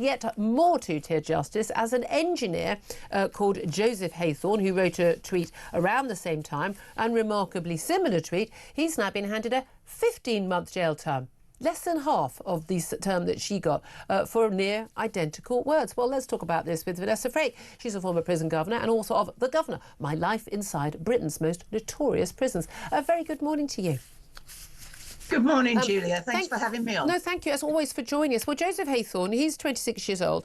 yet more two-tier justice as an engineer called Joseph Haythornne, who wrote a tweet around the same time, and remarkably similar tweet, he's now been handed a 15-month jail term. Less than half of the term that she got for near identical words. Well, let's talk about this with Vanessa Frake. She's a former prison governor and author of The Governor, My Life Inside Britain's Most Notorious Prisons. A very good morning to you. Good morning, Julia. Thanks for having me on. No, thank you, as always, for joining us. Well, Joseph Haythornne, he's 26 years old.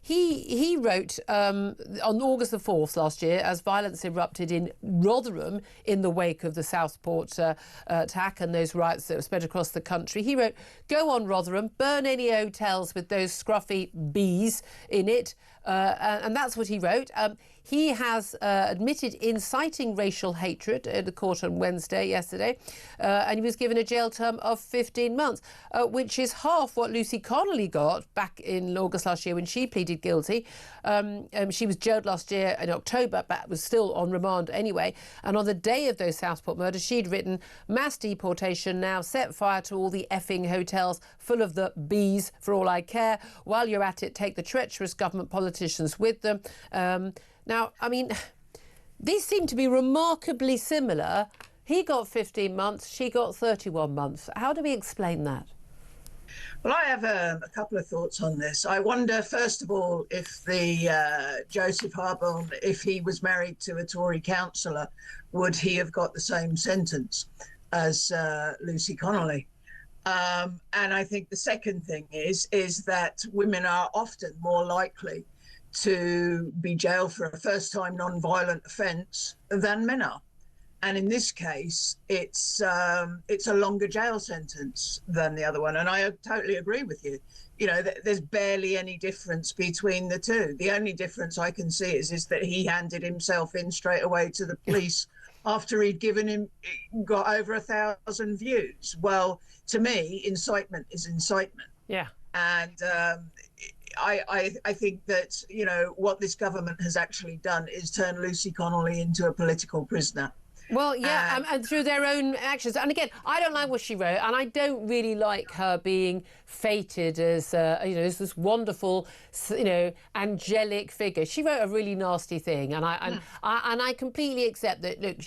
He wrote on August the 4th last year, as violence erupted in Rotherham in the wake of the Southport attack and those riots that were spread across the country. He wrote, "Go on, Rotherham, burn any hotels with those scruffy bees in it." And that's what he wrote. He has admitted inciting racial hatred at the court on yesterday, and he was given a jail term of 15 months, which is half what Lucy Connolly got back in August last year when she pleaded guilty. She was jailed last year in October, but was still on remand anyway. And on the day of those Southport murders, she'd written, "Mass deportation now, set fire to all the effing hotels full of the bees for all I care. While you're at it, take the treacherous government politicians with them." Now, I mean, these seem to be remarkably similar. He got 15 months, she got 31 months. How do we explain that? Well, I have a couple of thoughts on this. I wonder, first of all, if the Joseph Haythornne, if he was married to a Tory councillor, would he have got the same sentence as Lucy Connolly? And I think the second thing is that women are often more likely to be jailed for a first-time non-violent offence than men are. And in this case, it's a longer jail sentence than the other one. And I totally agree with you. You know, there's barely any difference between the two. The only difference I can see is that he handed himself in straight away to the police after he'd got over 1,000 views. Well, to me, incitement is incitement. Yeah. And I think that, you know, what this government has actually done is turn Lucy Connolly into a political prisoner. Well, yeah, and through their own actions. And again, I don't like what she wrote, and I don't really like her being feted as, as this wonderful, angelic figure. She wrote a really nasty thing, and I completely accept that. Look,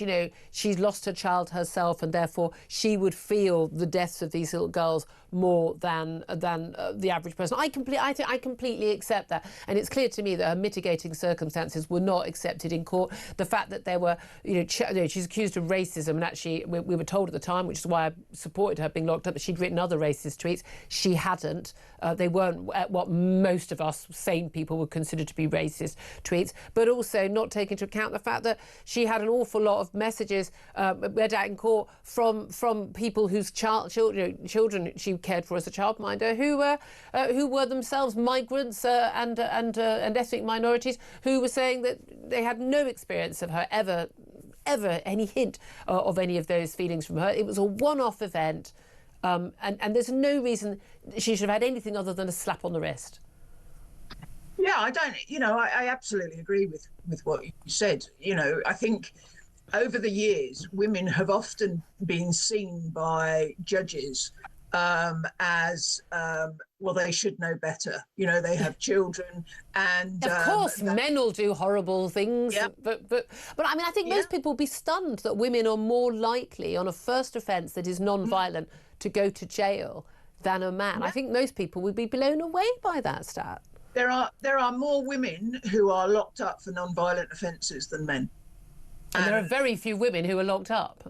she's lost her child herself, and therefore she would feel the deaths of these little girls more than the average person. I completely accept that, and it's clear to me that her mitigating circumstances were not accepted in court. The fact that there were, she's accused of racism, and actually we were told at the time, which is why I supported her being locked up, that she'd written other racist tweets. She hadn't. They weren't what most of us sane people would consider to be racist tweets, but also not taking into account the fact that she had an awful lot of messages read out in court from people whose children she cared for as a childminder, who were themselves migrants and ethnic minorities, who were saying that they had no experience of her ever any hint of any of those feelings from her. It was a one-off event, and there's no reason she should have had anything other than a slap on the wrist. Yeah, I absolutely agree with what you said. I think over the years, women have often been seen by judges as well, they should know better. They have children, and of course men will do horrible things. Yep. But I mean, I think most people will be stunned that women are more likely on a first offence that is non-violent to go to jail than a man. I think most people would be blown away by that stat. There are more women who are locked up for non-violent offences than men, and there are very few women who are locked up.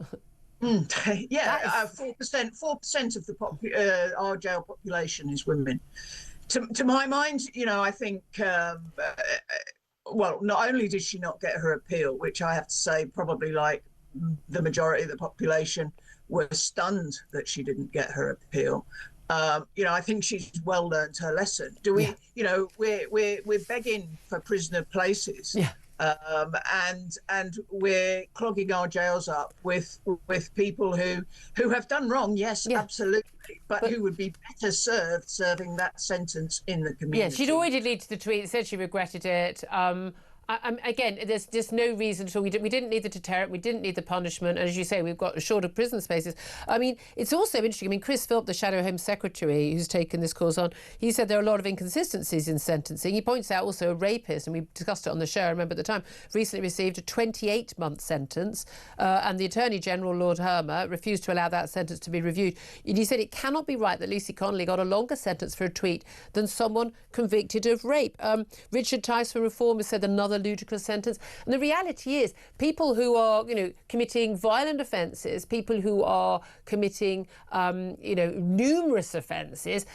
4% of our jail population is women. To my mind, I think, well, not only did she not get her appeal, which I have to say probably like the majority of the population were stunned that she didn't get her appeal. I think she's well learned her lesson. We're begging for prisoner places. Yeah. And we're clogging our jails up with people who have done wrong, yes, absolutely, but who would be better served serving that sentence in the community. Yeah, she'd already deleted the tweet, said she regretted it. Again, there's just no reason at all. We didn't need the deterrent, we didn't need the punishment, and as you say, we've got shorter prison spaces. I mean, it's also interesting. I mean, Chris Philp, the Shadow Home Secretary, who's taken this cause on, he said there are a lot of inconsistencies in sentencing. He points out also a rapist, and we discussed it on the show, I remember at the time, recently received a 28-month sentence, and the Attorney General, Lord Hermer, refused to allow that sentence to be reviewed. And he said it cannot be right that Lucy Connolly got a longer sentence for a tweet than someone convicted of rape. Richard Tice for Reform has said another ludicrous sentence. And the reality is, people who are, committing violent offences, people who are committing, numerous offences,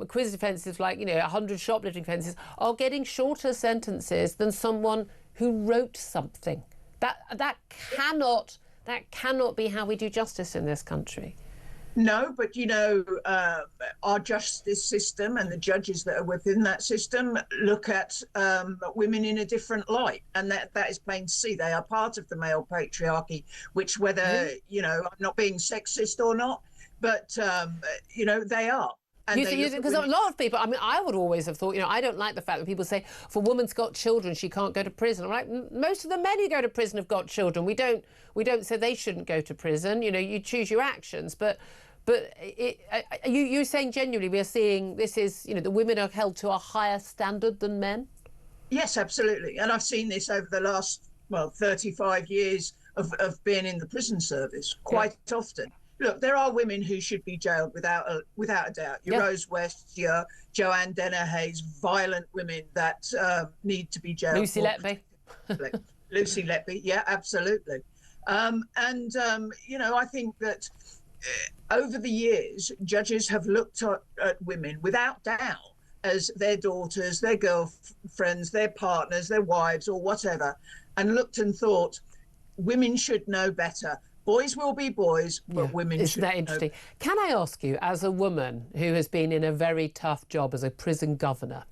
quiz offences like, 100 shoplifting offences, are getting shorter sentences than someone who wrote something. That cannot be how we do justice in this country. No, but our justice system and the judges that are within that system look at women in a different light, and that is plain to see. They are part of the male patriarchy, which, whether I'm not being sexist or not, but they are. Because a lot of people, I mean, I would always have thought, I don't like the fact that people say, if a woman's got children, she can't go to prison. I'm like, most of the men who go to prison have got children. We don't say they shouldn't go to prison. You choose your actions. But you're saying genuinely we're seeing this is, the women are held to a higher standard than men? Yes, absolutely. And I've seen this over the last, 35 years of being in the prison service quite often. Look, there are women who should be jailed without a doubt. Your Rose West, your Joanne Dennehy's, violent women that need to be jailed. Lucy Letby. Lucy Letby, yeah, absolutely. I think that over the years, judges have looked at women without doubt as their daughters, their girlfriends, their partners, their wives, or whatever, and looked and thought, women should know better. Boys will be boys, but women should. Isn't that interesting? Can I ask you, as a woman who has been in a very tough job as a prison governor,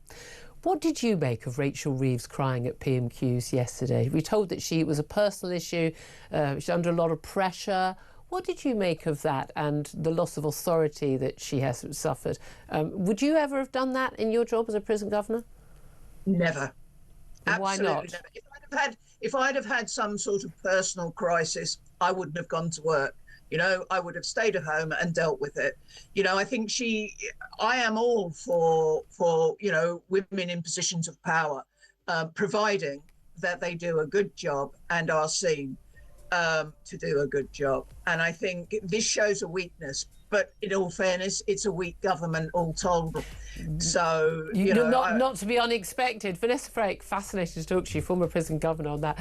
what did you make of Rachel Reeves crying at PMQs yesterday? We told that it was a personal issue, she's under a lot of pressure. What did you make of that and the loss of authority that she has suffered? Would you ever have done that in your job as a prison governor? Never. Why not? Never. If I'd have had some sort of personal crisis, I wouldn't have gone to work. I would have stayed at home and dealt with it. I think I am all for women in positions of power, providing that they do a good job and are seen to do a good job. And I think this shows a weakness. But in all fairness, it's a weak government all told. So, not to be unexpected. Vanessa Frake, fascinating to talk to you, former prison governor, on that.